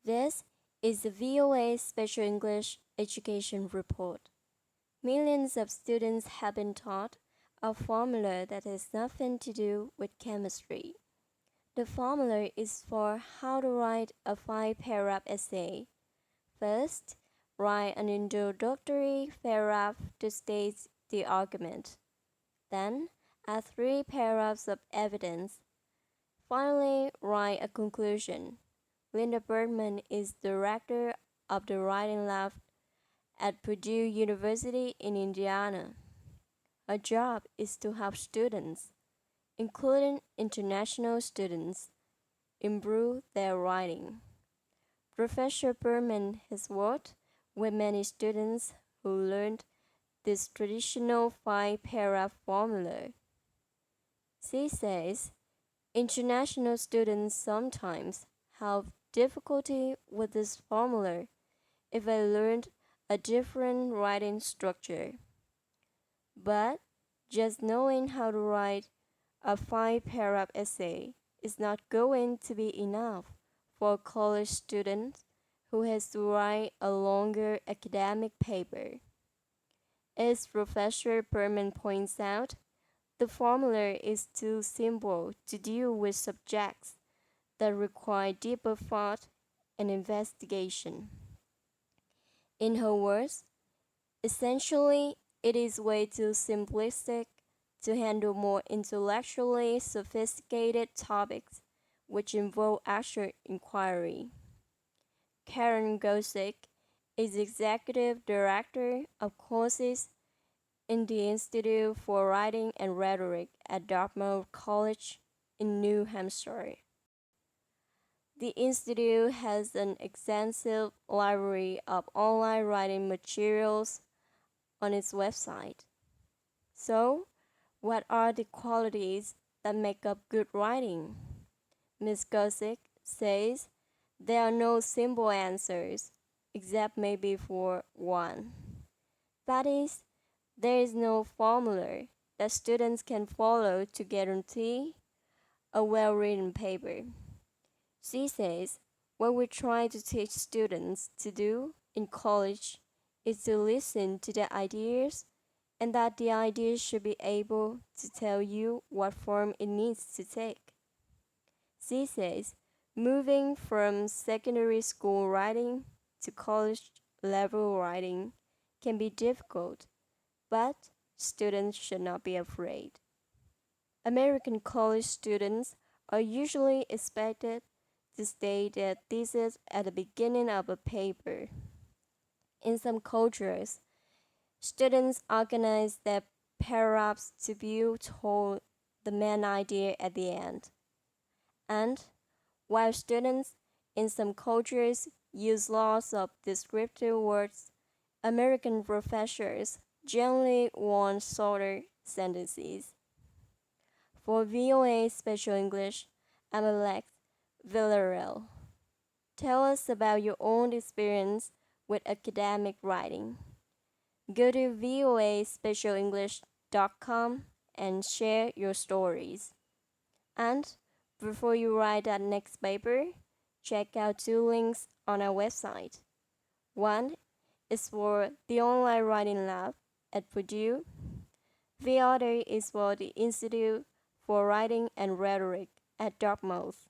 This is the VOA Special English Education Report. Millions of students have been taught a formula that has nothing to do with chemistry. The formula is for how to write a 5-paragraph essay. First, write an introductory paragraph to state the argument. Then, add 3 paragraphs of evidence. Finally, write a conclusion. Linda Bergman is director of the Writing Lab at Purdue University in Indiana. Her job is to help students, including international students, improve their writing. Professor Bergman has worked with many students who learned this traditional 5-paragraph formula. She says international students sometimes have difficulty with this formula if they learned a different writing structure. But just knowing how to write a 5-paragraph essay is not going to be enough for a college student who has to write a longer academic paper. As Professor Bergman points out, the formula is too simple to deal with subjects that require deeper thought and investigation. In her words, essentially, it is way too simplistic to handle more intellectually sophisticated topics which involve actual inquiry. Karen Gosick is executive director of courses in the Institute for Writing and Rhetoric at Dartmouth College in New Hampshire. The Institute has an extensive library of online writing materials on its website. So, what are the qualities that make up good writing? Ms. Gosick says there are no simple answers, except maybe for one. That is, there is no formula that students can follow to guarantee a well-written paper. She says what we try to teach students to do in college is to listen to their ideas and that the idea should be able to tell you what form it needs to take. She says moving from secondary school writing to college level writing can be difficult, but students should not be afraid. American college students are usually expected to state their thesis at the beginning of a paper. In some cultures, students organize their paragraphs to be told the main idea at the end. And while students in some cultures use lots of descriptive words, American professors generally want shorter sentences. For VOA Special English, I'm Alex Villarreal. Tell us about your own experience with academic writing. Go to voaspecialenglish.com and share your stories. And before you write that next paper, check out 2 links on our website. One is for the Online Writing Lab at Purdue. The other is for the Institute for Writing and Rhetoric at Dartmouth.